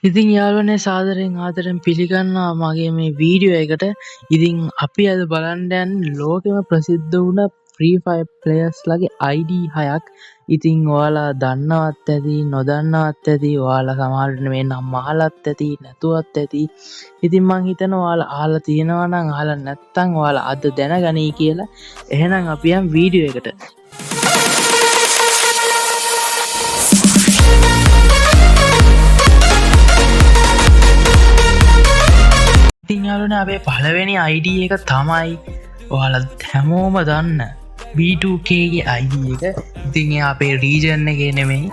ඉතින් යාළුවනේ සාදරයෙන් ආදරයෙන් පිළිගන්නවා මගේ මේ වීඩියෝ එකට. ඉතින් අපි අද බලන්න යන්නේ ලෝකෙම ප්‍රසිද්ධ වුණ Free Fire players ලගේ ID 6ක්. ඉතින් ඔයාලා දන්නවත් ඇති නොදන්නවත් ඇති ඔයාලා සමහරවිට මේ නම් අහලත් ඇති නැතුවත් ඇති. ඉතින් මං හිතනවා ඔයාලා අහලා තියෙනවා නම් අහලා නැත්නම් ඔයාලා අද දැනගනී කියලා. එහෙනම් අපි යන් වීඩියෝ එකට. ඉතින් යාළුවනේ අපේ පළවෙනි ID එක තමයි ඔයාලා හැමෝම දන්න B2K ගේ ID එක. ඉතින් එයා අපේ රීජන් එකේ නෙමෙයි.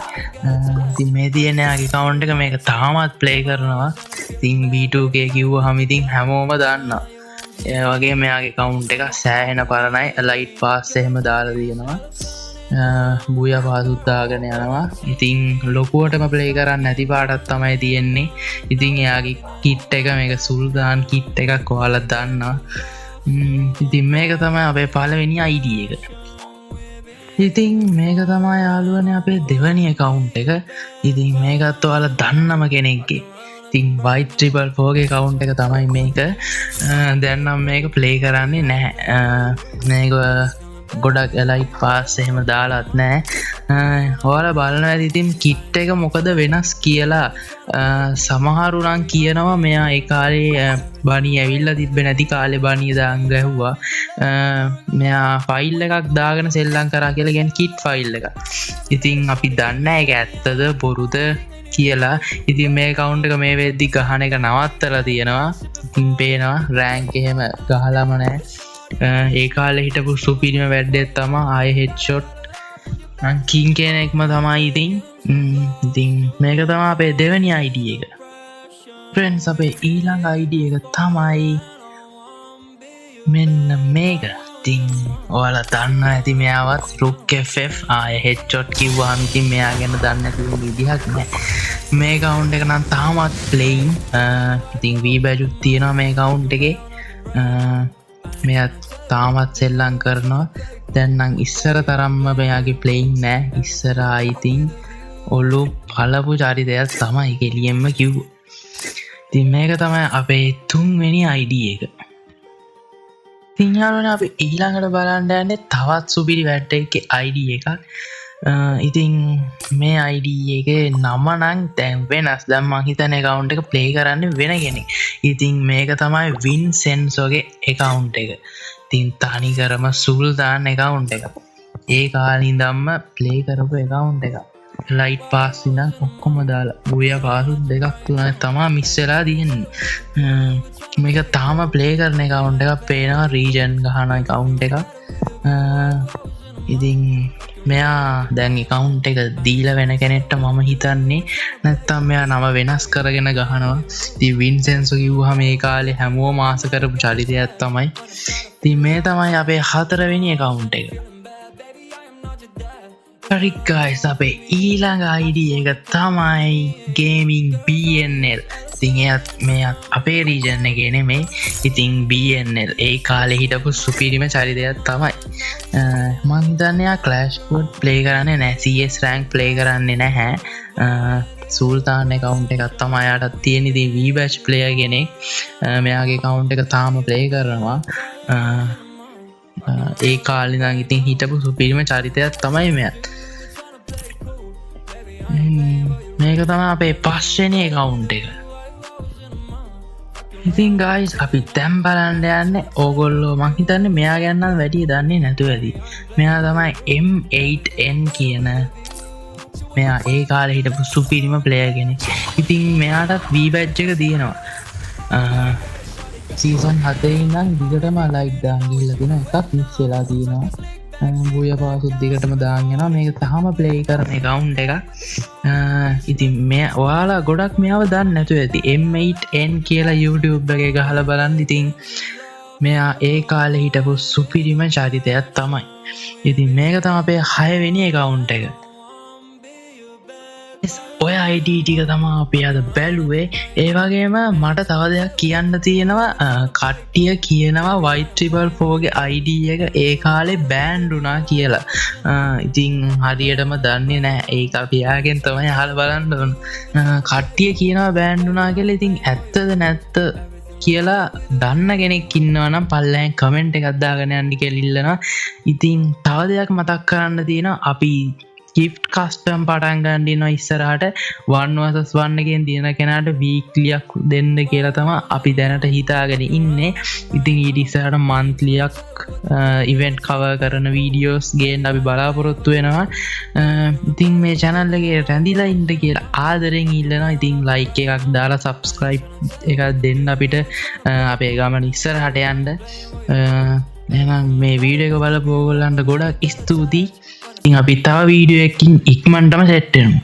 ඉතින් මේ තියෙන යාගේ account එක මේක තාමත් play කරනවා. ඉතින් B2K කිව්වහම ඉතින් හැමෝම දන්නවා. ඒ වගේ මෙයාගේ account එක සෑහෙන පරණයි. ලයිට් පාස් එහෙම දාලා තියෙනවා. බූයා පාසුත් දාගෙන යනවා. ඉතින් ලොකුවටම ප්ලේ කරන්න නැති පාටක් තමයි තියෙන්නේ. ඉතින් එයාගේ කිට් එක මේක සුල්තාන් කිට් එකක් ඔයාලා දන්නවා. ඉතින් මේක තමයි අපේ පළවෙනි ID එක. ඉතින් මේක තමයි යාළුවනේ අපේ දෙවෙනි account එක. ඉතින් මේකත් ඔයාලා දන්නම කෙනෙක්ගේ. ඉතින් Y444 ගේ account එක තමයි මේක. දැන් නම් මේක ප්ලේ කරන්නේ නැහැ. මේක ගොඩක් ලයිට් පාස් එහෙම දාලාත් නෑ. ඔයාලා බලනවා ඇති ඉතින් කිට් එක මොකද වෙනස් කියලා. සමහරු නම් කියනවා මෙයා ඒ කාලේ බණී ඇවිල්ලා තිබ්බේ නැති කාලේ බණී දාන් ගැහුවා. මෙයා ෆයිල් එකක් දාගෙන සෙල්ලම් කරා කියලා කියන්නේ කිට් ෆයිල් එක. ඉතින් අපි දන්නේ නැහැ ඒක ඇත්තද බොරුද කියලා. ඉතින් මේ account එක මේ වෙද්දි ගහන එක නවත්තලා තියෙනවා. ඉතින් පේනවා රෑන්ක් එහෙම ගහලාම නැහැ. ඒ කාලේ හිටපු සුපිරිම වැඩේ තමයි ආයේ හෙඩ්ෂොට් කින් කෙනෙක්ම තමයි. ඉතින් මේක තමයි අපේ දෙවෙනි ID එක. ෆ්‍රෙන්ඩ්ස් අපේ ඊළඟ ID එක තමයි මෙන්න මේක. ඉතින් ඔයාලා දන්නවා ඇති මෙයාවත් රුක් FF ආයේ හෙඩ්ෂොට් කිව්වහම ඉතින් මෙයා ගැන දන්නේ නැති විදිහක් නැහැ. මේ account එක නම් තාමත් playing. ඉතින් V badge උත් තියෙනවා මේ account එකේ. මෙයා තාමත් සෙල්ලම් කරනවා. දැන් නම් ඉස්සර තරම්ම මෙයාගේ ප්ලේයින් නෑ. ඉස්සර ඉතින් ඔලු පළපු චරිතයක් තමයි කෙලියෙන්ම කිව්වා. ඉතින් මේක තමයි අපේ තුන්වෙනි ID එක. ඉතින් යාළුවනේ අපි ඊළඟට බලන්න යන්නේ තවත් සුපිරි වැඩේකේ ID එකක්. ඉතින් මේ ID එකේ නම නම් දැන් වෙනස්. දැන් මං හිතන්නේ account එක play කරන්නේ වෙන කෙනෙක්. ඉතින් මේක තමයි වින්සෙන්සෝගේ account එක. ඉතින් තනිකරම සුල්තාන් account එක. ඒ කාලේ ඉඳන්ම play කරපු account එක. ලයිට් පාස් ඉඳන් ඔක්කොම දාලා බූයා පාසුත් දෙකක් තුනක් තමයි මිස් වෙලා තියෙන්නේ. මේක තාම play කරන account එකක්. පේනවා region ගහන account එකක්. ඉතින් මෙයා දැන් account එක දීලා වෙන කෙනෙක්ට මම හිතන්නේ නැත්තම් මෙයා නම වෙනස් කරගෙන ගහනවා. ඉතින් වින්සෙන්සෝ කිව්වහම මේ කාලේ හැමෝම ආස කරපු චරිතයක් තමයි. ඉතින් මේ තමයි අපේ හතරවෙනි account එක. හරි guys අපේ ඊළඟ ID එක තමයි gaming BNL. ඉතින් මෙයත් අපේ region එකේ නෙමෙයි. ඉතින් BNL ඒ කාලේ හිටපු සුපිරිම චරිතයක් තමයි. මං හිතන්නේ යා Clash Squad play කරන්නේ නැහැ. CS rank play කරන්නේ නැහැ. සුල්තාන් account එකක් තමයි යාටත් තියෙන. ඉතින් V batch player කෙනෙක්. මෙයාගේ account එක තාම play කරනවා. ඒ කාලේ නම් ඉතින් හිටපු සුපිරිම චරිතයක් තමයි මෙයත්. මේක තමයි අපේ පස්වෙනි account එක. ඉතින් guys අපි දැන් බලන්න යන්නේ ඕගොල්ලෝ මං හිතන්නේ මෙයා ගැන නම් වැඩි දන්නේ නැතුව ඇති. මෙයා තමයි M8N කියන මෙයා ඒ කාලේ හිටපු සුපිරිම ප්ලේයර් කෙනෙක්. ඉතින් මෙයාටත් V badge එක තියෙනවා. සීසන් 7 ඉඳන් දිගටම ලයිට් දාන් ගිහිල්ලා තියෙන එකක් මිස් වෙලා තියෙනවා. බූයා පාසුත් දිගටම දාන් යනවා. මේක තාම ප්ලේ කරන account එකක්. ඉතින් ඔයාලා ගොඩක් මෙයාව දන්නේ නැතුව ඇති. M8N කියලා YouTube එකේ ගහලා බලන්න. ඉතින් මෙයා ඒ කාලේ හිටපු සුපිරිම චරිතයක් තමයි. ඉතින් මේක තමයි අපේ 6 වෙනි account එක. ඔය අයිඩ ටික තමා අපේ අද බැලුවේ. ඒවගේම මට තව දෙයක් කියන්න තියෙනවා. කට්ටිය කියනවා වයිට්‍රිබල්4ගේ අයිඩ එක ඒ කාලේ බෑන්්ඩුනා කියලා. ඉතින් හරියටම දන්නේ නෑ ඒ අපයාගෙන් තමයි හල බලන්න ඕන. කට්ටිය කියනවා බෑන්්ඩුනා කියලා. ඉතින් ඇත්තද නැත්ත කියලා දන්න කෙනෙක් ඉන්නවනම් පල්ලෑන් කමෙන්ට් එකක්දාගෙන යන්න කෙලිල්ලනවා. ඉතින් තව දෙයක් මතක් කරන්න තියෙන අපි ගිෆ්ට් කස්ටම් පටන් ගන්ඩිනවා ඉස්සරහට 1vs1 තියෙන කෙනාට වීක්ලියක් දෙන්න කියලා තම අපි දැනට හිතාගෙන ඉන්නේ. ඉතින් ඊටිස්සහට මන්ත්ලියක් ඉවෙන්ට් කව කරන වීඩියෝස් ගේන් අපි බලාපොරොත්තු වෙනවා. ඉතින් මේ චැනල්ලගේ රැඳිලා ඉන්ට කියලා ආදරෙන් ඉල්ලනවා. ඉතින් ලයික් එකක් දාලා සබස්ක්‍රයිබ් එකක් දෙන්න අපිට අපේ ගමන ඉස්සරහට යන්ඩ. එනම් මේ වීඩියෝ එක බලපු ඕගොල්ලන්ට ගොඩක් ස්තුතියි. ඉතින් අපි තව වීඩියෝ එකකින් ඉක්මනටම සෙට් වෙනවා.